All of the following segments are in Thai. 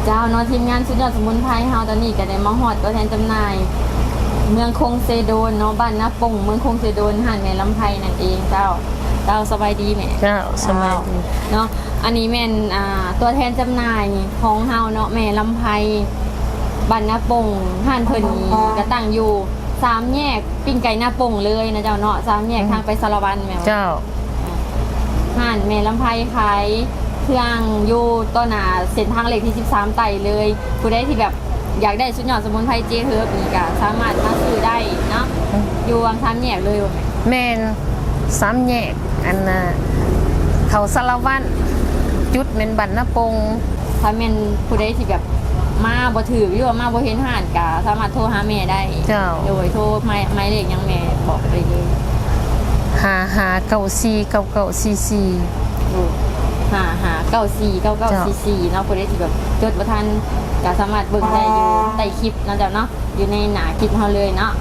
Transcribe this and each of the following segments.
เจ้าเนาะทีมงานสุดยอดสมุนไพรเฮาตอนนี้ก็ได้มาฮอดตัวแทนจำหน่าย เมืองคงเซโดนเนาะบ้านนาป่งเมืองคงเซโดนห่านแม่ลำไพนั่นเองเจ้าสบายดีแม่ เจ้าสบายดี เนาะอันนี้แม่นตัวแทนจำหน่ายของเฮาเนาะแม่ลำไพบ้านนาป่งห่านเพิ่นก็ตั้งอยู่3แยกปิ้งไก่นาป่งเลยนะเจ้าเนาะ3แยกทางไปสารวันแม่ เจ้า ห่านแม่ลำไพขายเครื่องอยู่ต้นหน้าเส้นทางเหล็กที่13ไต่เลยผู้ใดที่แบบอยากได้สุดยอดสมุนไพรเจเฮิร์บนี่ก็สามารถมาซื้อได้เนาะอยู่วาง3แยกเลยว่าแม่ แม่น3แยกอันน่ะเขาสารวัตรจุดแม่นบันนาปง ถ้าแม่นผู้ใดที่แบบมาบ่ถือหรือว่ามาบ่เห็นห่านก็สามารถโทรหาแม่ได้ เจ้า โดยโทรหมายเลขยังแม่บอกไปเลย 55949944 ดู5594994เนาะผู้ใดที่แบบจดบ่ทันก็สามารถเบิ่งได้อยู่ใต้คลิปเนาะเจ้าเนาะอยู่ในหน้าคลิปเฮาเลยเนาะ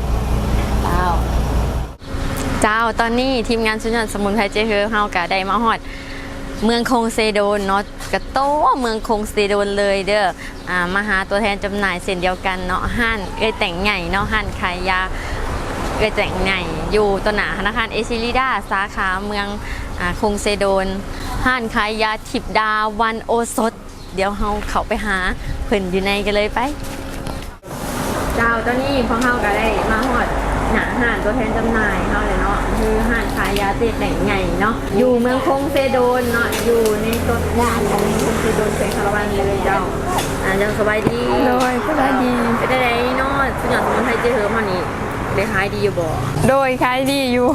เจ้าตอนนี้ทีมงานสุนทรสมุนไพรเจเฮอเฮาก็ได้มาฮอดเมืองคงเซโดนเนาะกระโตเมืองคงเซโดนเลยเด้อมาหาตัวแทนจำหน่ายเส้นเดียวกันเนาะห้านแต่งใหญ่เนาะห้านขายยาแต่งใหญ่อยู่ต้นหน้าธนาคารเอซิลิดาสาขาเมืองคงเซโดนห้านขายยาทิพดาวันโอสถเดี๋ยวเฮาเข้าไปหาเพิ่นอยู่ในกันเลยไปเจ้าตอนนี้พวกเฮาก็ได้มาฮอดหน้าห้านตัวแทนจำหน่ายเฮาเลยเนาะคือห้านขายยาแต่งใหญ่เนาะอยู่เมืองคงเซโดนเนาะอยู่ในต้นย่านของคงเซโดนเป็นคาราวานเลยเจ้าเจ้าสบายดี โดยสบายดี ไปได้เนาะสุดยอดสมุนไพรเจเฮิร์บมานี่ได้ขายดีอยู่บ่ โดยขายดีอยู่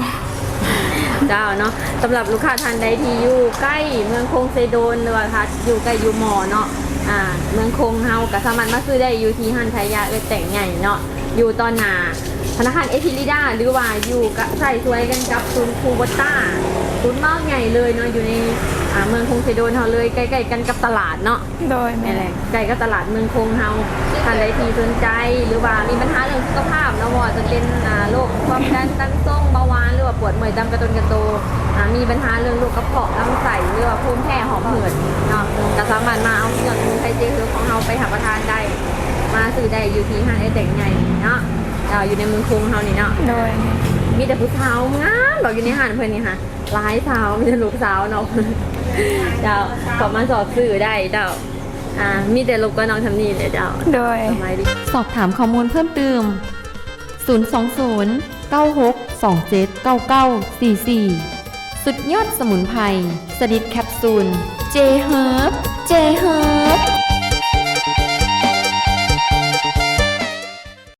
เจ้าเนาะสำหรับลูกค้าท่านใดที่อยู่ใกล้เมืองคงเซโดนหรือว่าถ้าอยู่ใกล้อยู่หมอเนาะเมืองคงเฮาก็สามารถมาซื้อได้อยู่ที่ห้านขายยาแต่งใหญ่เนาะอยู่ตอนหน้าธนาคารเอทิลิดาหรือว่าอยู่กับใส่สวยกันกับศูนย์คูโบต้าศูนย์มากใหญ่เลยเนาะอยู่ในเมืองคงเซโดนเฮาเลยใกล้ๆกันกับตลาดเนาะ โดย นี่แหละใกล้กับตลาดเมืองคงเฮาท่านใดที่สนใจหรือว่ามีปัญหาเรื่องสุขภาพเนาะว่าจะเป็นโรคความดันตั้งทรงเบาหวานหรือว่าปวดเมื่อยตามกระตุ้นกระโตมีปัญหาเรื่องโรคกระเพาะลำไส้หรือว่าภูมิแพ้หอบหืดเนาะก็สามารถมาเอาเงินไทยเจคือของเราไปหาประทานได้มาซื้อได้อยู่ที่ห้างไอแต่งใหญ่เนาะอยู่ในเมืองคงเฮานี่เนาะ โดย มีแต่ผู้สาวงามบอกอยู่ในห้างเพื่อนนี่ค่ะหลายสาวมีแต่ลูกสาวเนาะ เจ้าขอมาสอบสื่อได้เจ้ามีแต่ลูกก็น้องทำนี่เลยเจ้า โดย สมัยดีสอบถามข้อมูลเพิ่มเติม020 96 27 99 44สุดยอดสมุนไพรสดิดแคปซูลเจเฮิร์บ